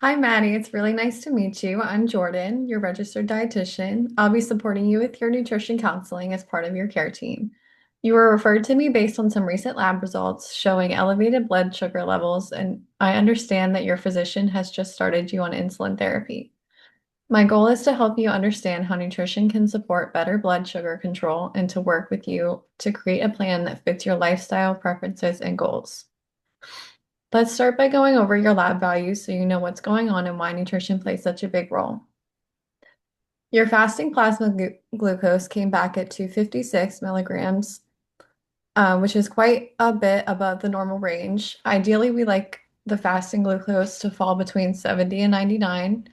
Hi, Maddie. It's really nice to meet you. I'm Jordan, your registered dietitian. I'll be supporting you with your nutrition counseling as part of your care team. You were referred to me based on some recent lab results showing elevated blood sugar levels, and I understand that your physician has just started you on insulin therapy. My goal is to help you understand how nutrition can support better blood sugar control and to work with you to create a plan that fits your lifestyle preferences and goals. Let's start by going over your lab values so you know what's going on and why nutrition plays such a big role. Your fasting plasma glucose came back at 256 milligrams, which is quite a bit above the normal range. Ideally, we like the fasting glucose to fall between 70 and 99,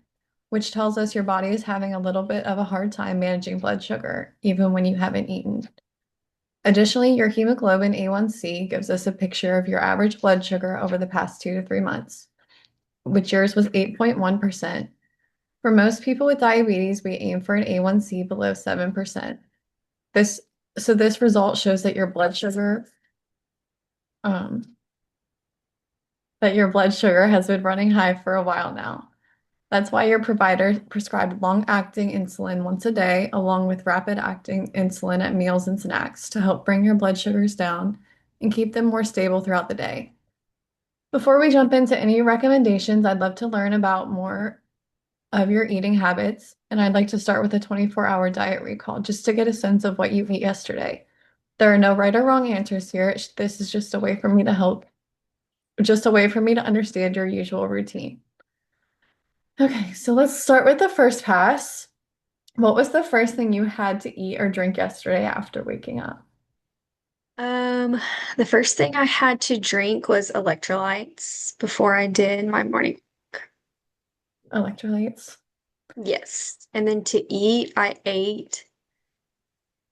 which tells us your body is having a little bit of a hard time managing blood sugar, even when you haven't eaten. Additionally, your hemoglobin A1C gives us a picture of your average blood sugar over the past 2 to 3 months, which yours was 8.1%. For most people with diabetes, we aim for an A1C below 7%. This this result shows um, that your blood sugar has been running high for a while now. That's why your provider prescribed long-acting insulin once a day, along with rapid-acting insulin at meals and snacks to help bring your blood sugars down and keep them more stable throughout the day. Before we jump into any recommendations, I'd love to learn about more of your eating habits, and I'd like to start with a 24-hour diet recall just to get a sense of what you ate yesterday. There are no right or wrong answers here. This is just a way for me to help, just a way for me to understand your usual routine. Okay, so let's start with the first pass. What was the first thing you had to eat or drink yesterday after waking up? Um, the first thing I had to drink was electrolytes before I did my morning. Electrolytes. Yes. And then to eat, I ate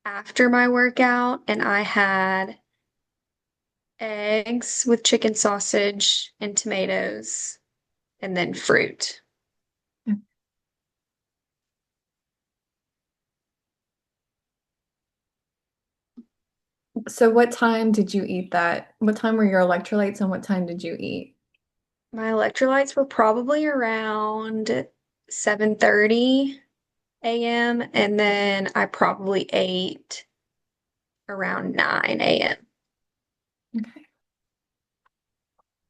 after my workout and I had eggs with chicken sausage and tomatoes and then fruit. So what time did you eat that? What time were your electrolytes and what time did you eat? My electrolytes were probably around 7:30 a.m. and then I probably ate around 9 a.m. Okay.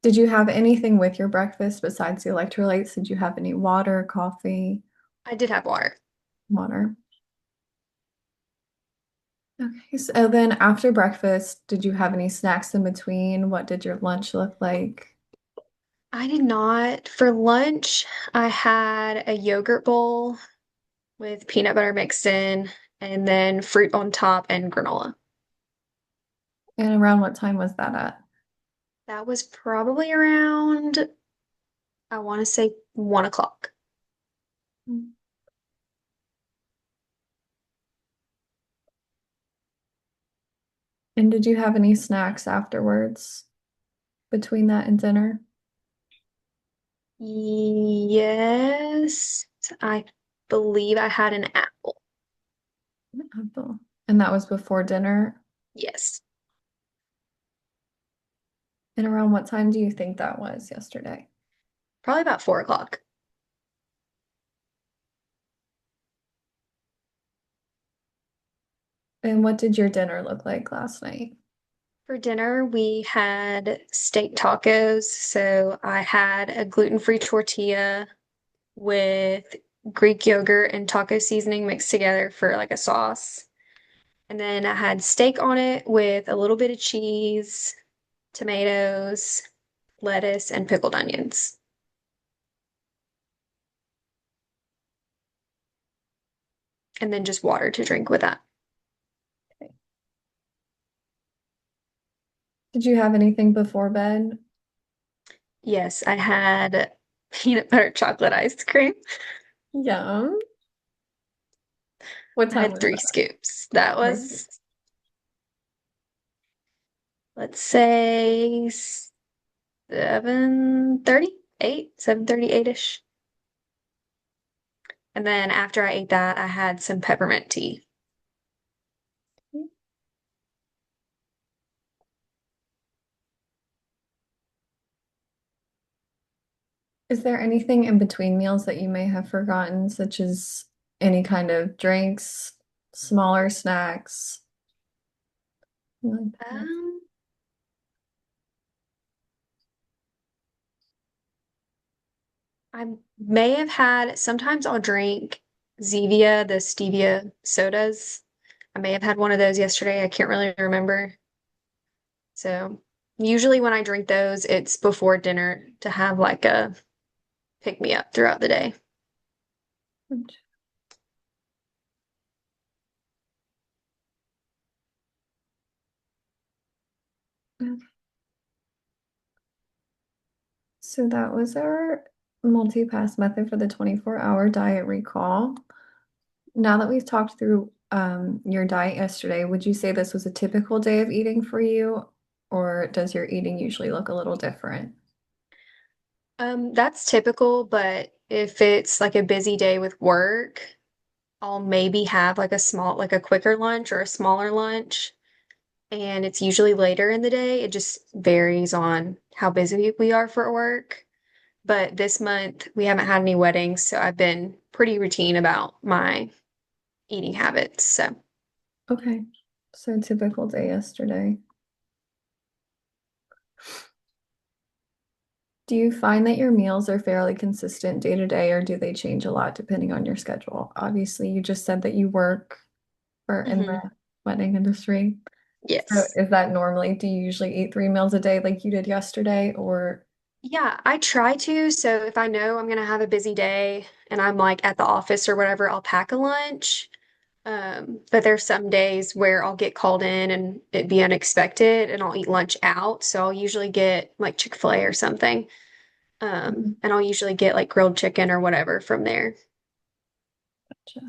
Did you have anything with your breakfast besides the electrolytes? Did you have any water, coffee, I did have water. water? Okay, so then after breakfast, did you have any snacks in between? What did your lunch look like? I did not. For lunch, I had a yogurt bowl with peanut butter mixed in and then fruit on top and granola. And around what time was that at? That was probably around, I want to say 1 o'clock. And did you have any snacks afterwards between that and dinner? Yes, I believe I had an apple. Apple. And that was before dinner. Yes, And around what time do you think that was yesterday? probably about 4 o'clock. And what did your dinner look like last night? For dinner, we had steak tacos. So I had a gluten-free tortilla with Greek yogurt and taco seasoning mixed together for like a sauce. And then I had steak on it with a little bit of cheese, tomatoes, lettuce, and pickled onions. And then just water to drink with that. Okay. Did you have anything before bed? Yes, I had peanut butter chocolate ice cream. Yum. What I time had was 3 scoops. That that? was, let's say, 7:30, 7:30, 8-ish. And then after I ate that, I had some peppermint tea. Is there anything in between meals that you may have forgotten, such as any kind of drinks, smaller snacks? Like that? Um, I may have had, sometimes I'll drink Zevia, the stevia sodas. I may have had one of those yesterday. I can't really remember. So usually when I drink those, it's before dinner to have like a pick me up throughout the day. So that was our multi-pass method for the 24-hour diet recall. Now that we've talked through your diet yesterday, would you say this was a typical day of eating for you, or does your eating usually look a little different? That's typical, but if it's like a busy day with work, I'll maybe have like like a quicker lunch or a smaller lunch. And it's usually later in the day. It just varies on how busy we are for work. But this month we haven't had any weddings, so I've been pretty routine about my eating habits. So, Okay, so typical day yesterday. Do you find that your meals are fairly consistent day to day, or do they change a lot depending on your schedule? Obviously, you just said that you work or in mhm. the wedding industry. So Yes. is that normally, do you usually eat 3 meals a day like you did yesterday, or Yeah, I try to. So if I know I'm gonna have a busy day and I'm like at the office or whatever, I'll pack a lunch. But there's some days where I'll get called in and it be unexpected and I'll eat lunch out. So I'll usually get like Chick-fil-A or something. Mhm. And I'll usually get like grilled chicken or whatever from there. Gotcha.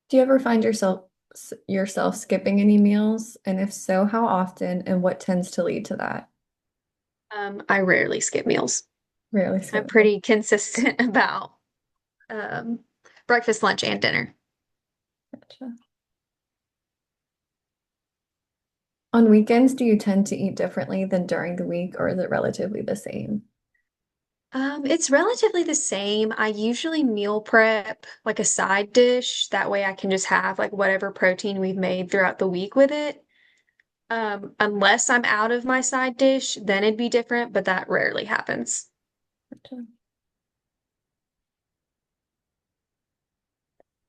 Do you ever find yourself skipping any meals? And if so, how often and what tends to lead to that? I rarely skip meals. Rarely I'm skip meals. pretty consistent about um, breakfast, lunch, and dinner. Gotcha. On weekends, do you tend to eat differently than during the week, or is it relatively the same? It's relatively the same. I usually meal prep like a side dish. That way I can just have like whatever protein we've made throughout the week with it. Unless I'm out of my side dish, then it'd be different, but that rarely happens. Gotcha.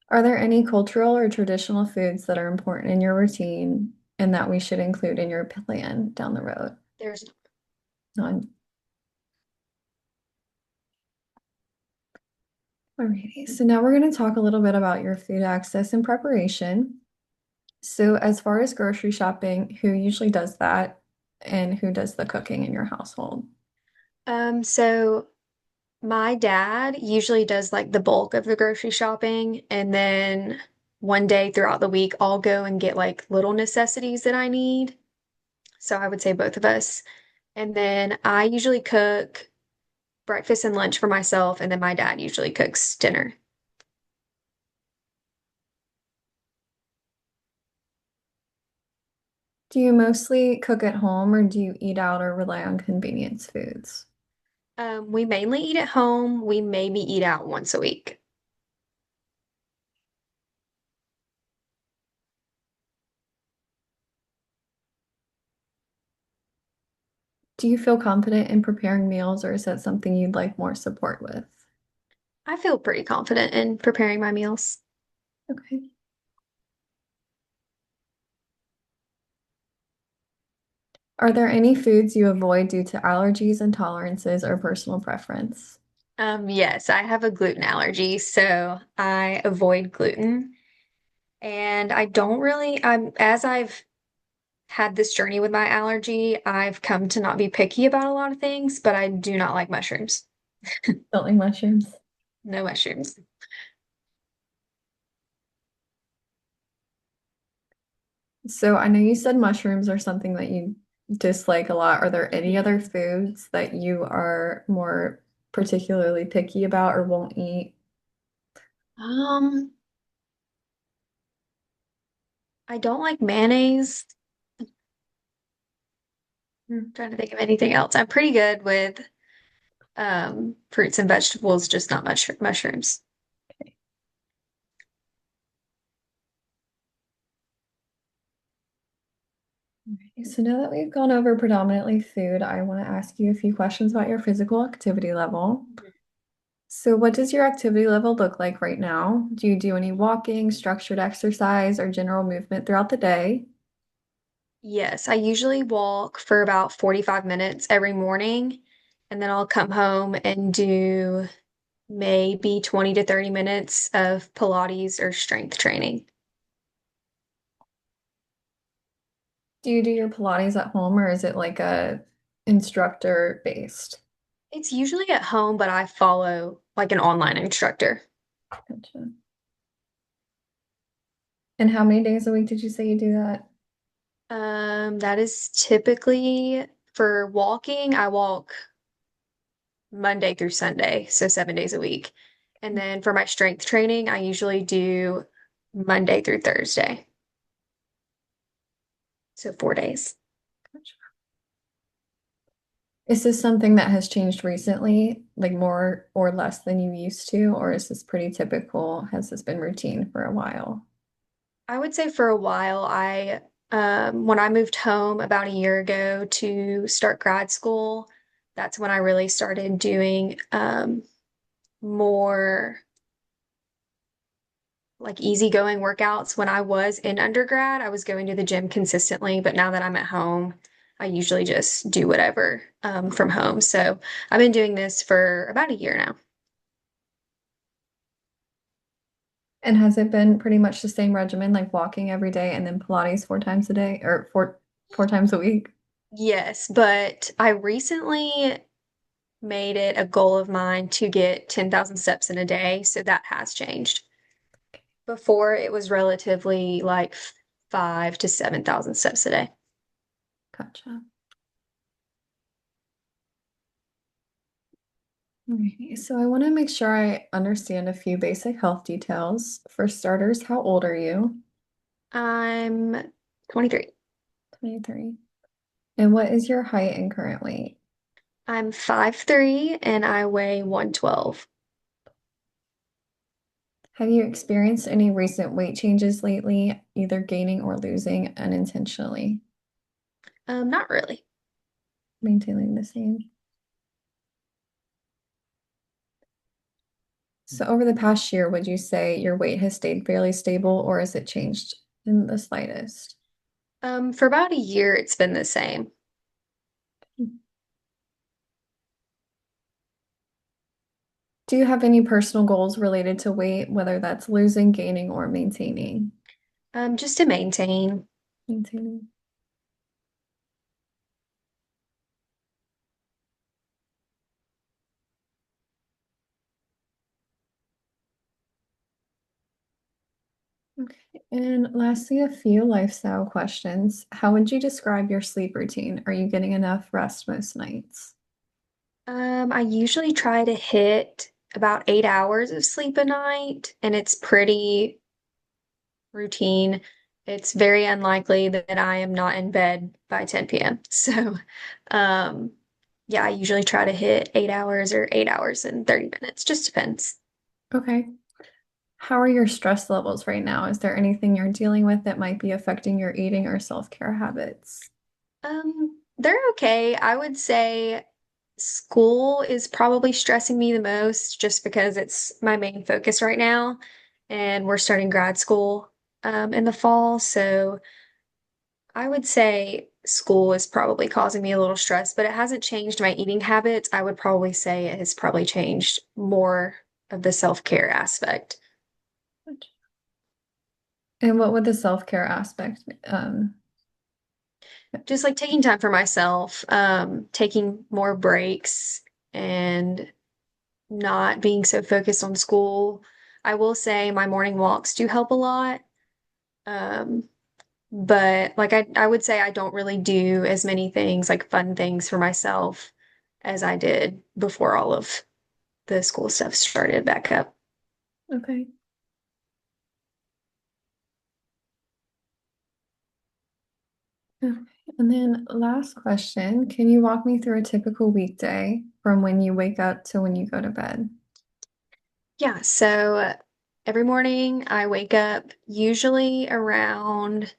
Are there any cultural or traditional foods that are important in your routine and that we should include in your plan down the road? There's None. Alrighty, so now we're going to talk a little bit about your food access and preparation. So, as far as grocery shopping, who usually does that and who does the cooking in your household? so my dad usually does like the bulk of the grocery shopping, and then one day throughout the week, I'll go and get like little necessities that I need. So I would say both of us. And then I usually cook breakfast and lunch for myself, and then my dad usually cooks dinner. Do you mostly cook at home or do you eat out or rely on convenience foods? We mainly eat at home. We maybe eat out once a week. Do you feel confident in preparing meals or is that something you'd like more support with? I feel pretty confident in preparing my meals. Okay. Are there any foods you avoid due to allergies, intolerances, or personal preference? Yes, I have a gluten allergy, so I avoid gluten. And I don't really, as I've had this journey with my allergy, I've come to not be picky about a lot of things, but I do not like mushrooms. Don't like mushrooms. No mushrooms. So I know you said mushrooms are something that you dislike a lot. Are there any Mhm. other foods that you are more particularly picky about or won't eat? Um, I don't like mayonnaise. Trying to think of anything else. I'm pretty good with fruits and vegetables, just not mushrooms. Okay, so now that we've gone over predominantly food, I want to ask you a few questions about your physical activity level. So, what does your activity level look like right now? Do you do any walking, structured exercise, or general movement throughout the day? Yes, I usually walk for about 45 minutes every morning, and then I'll come home and do maybe 20 to 30 minutes of Pilates or strength training. Do you do your Pilates at home or is it like a instructor based? It's usually at home, but I follow like an online instructor. Gotcha. And how many days a week did you say you do that? That is typically for walking, I walk Monday through Sunday, so 7 days a week. And then for my strength training, I usually do Monday through Thursday, so 4 days. Gotcha. Is this something that has changed recently, like more or less than you used to, or is this pretty typical? Has this been routine for a while? I would say for a while, when I moved home about a year ago to start grad school, that's when I really started doing more like easygoing workouts. When I was in undergrad, I was going to the gym consistently, but now that I'm at home, I usually just do whatever from home. So I've been doing this for about a year now. And has it been pretty much the same regimen, like walking every day and then Pilates 4 times a day or four times a week? Yes, but I recently made it a goal of mine to get 10,000 steps in a day, so that has changed. Before it was relatively like 5 to 7,000 steps a day. Gotcha. Okay, so I want to make sure I understand a few basic health details. For starters, how old are you? I'm 23. 23. And what is your height and current weight? I'm 5'3" and I weigh 112. Have you experienced any recent weight changes lately, either gaining or losing unintentionally? Not really. Maintaining the same. So over the past year, would you say your weight has stayed fairly stable or has it changed in the slightest? For about a year, it's been the same. Do you have any personal goals related to weight, whether that's losing, gaining, or maintaining? Just to maintain. Maintaining. Okay. And lastly, a few lifestyle questions. How would you describe your sleep routine? Are you getting enough rest most nights? I usually try to hit about 8 hours of sleep a night, and it's pretty routine. It's very unlikely that I am not in bed by 10 p.m. So, um, yeah, I usually try to hit 8 hours or 8 hours and 30 minutes. Just depends. Okay. How are your stress levels right now? Is there anything you're dealing with that might be affecting your eating or self-care habits? They're okay. I would say school is probably stressing me the most just because it's my main focus right now, and we're starting grad school in the fall. So I would say school is probably causing me a little stress, but it hasn't changed my eating habits. I would probably say it has probably changed more of the self-care aspect. And what would the self-care aspect? Just like taking time for myself, taking more breaks and not being so focused on school. I will say my morning walks do help a lot. Um, but like I would say I don't really do as many things like fun things for myself as I did before all of the school stuff started back up. Okay. Okay. And then last question, can you walk me through a typical weekday from when you wake up to when you go to bed? Yeah, so every morning I wake up usually around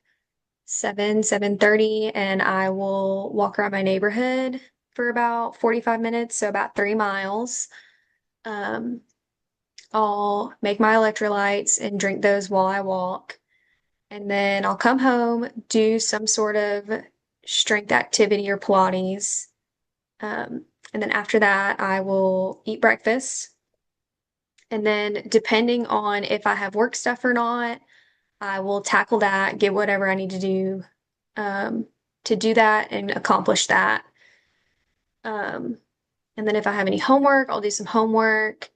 7:30, and I will walk around my neighborhood for about 45 minutes, so about 3 miles. Um, I'll make my electrolytes and drink those while I walk. And then I'll come home, do some sort of strength activity or Pilates. And then after that, I will eat breakfast. And then, depending on if I have work stuff or not, I will tackle that, get whatever I need um, to do that and accomplish that. Um, and then, if I have any homework, I'll do some homework.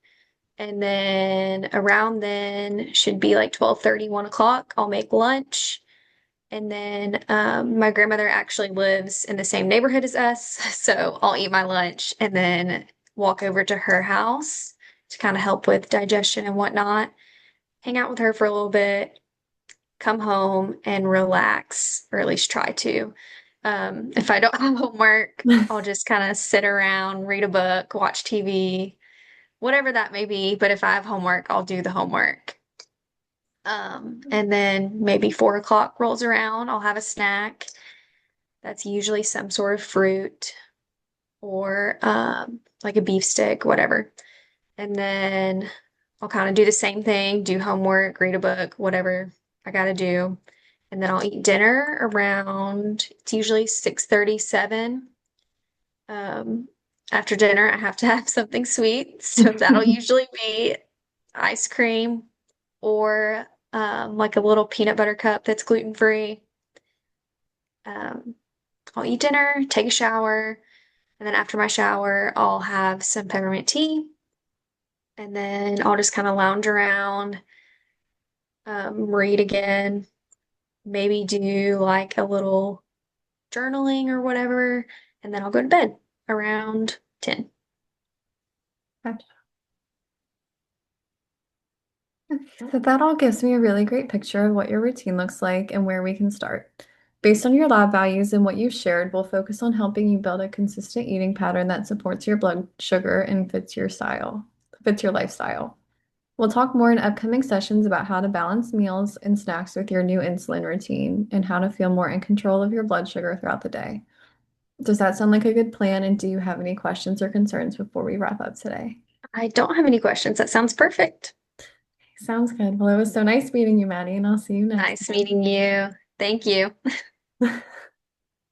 And then around then should be like 12:30, 1 o'clock. I'll make lunch. And then my grandmother actually lives in the same neighborhood as us, so I'll eat my lunch and then walk over to her house to kind of help with digestion and whatnot, hang out with her for a little bit, come home and relax, or at least try to. If I don't have homework, I'll just kind of sit around, read a book, watch TV, whatever that may be. But if I have homework, I'll do the homework. And then maybe 4 o'clock rolls around, I'll have a snack. That's usually some sort of fruit or like a beef stick, whatever. And then I'll kind of do the same thing, do homework, read a book, whatever I gotta do. And then I'll eat dinner around, it's usually 6:37. Um, After dinner, I have to have something sweet. So that'll usually be ice cream or like a little peanut butter cup that's gluten free. Um, I'll eat dinner, take a shower, and then after my shower, I'll have some peppermint tea, and then I'll just kind of lounge around, read again, maybe do like a little journaling or whatever, and then I'll go to bed around 10. Gotcha. So that all gives me a really great picture of what your routine looks like and where we can start. Based on your lab values and what you've shared, we'll focus on helping you build a consistent eating pattern that supports your blood sugar and fits your lifestyle. We'll talk more in upcoming sessions about how to balance meals and snacks with your new insulin routine and how to feel more in control of your blood sugar throughout the day. Does that sound like a good plan? And do you have any questions or concerns before we wrap up today? I don't have any questions. That sounds perfect. Sounds good. Well, it was so nice meeting you, Maddie, and I'll see you next Nice time. meeting you. Thank you.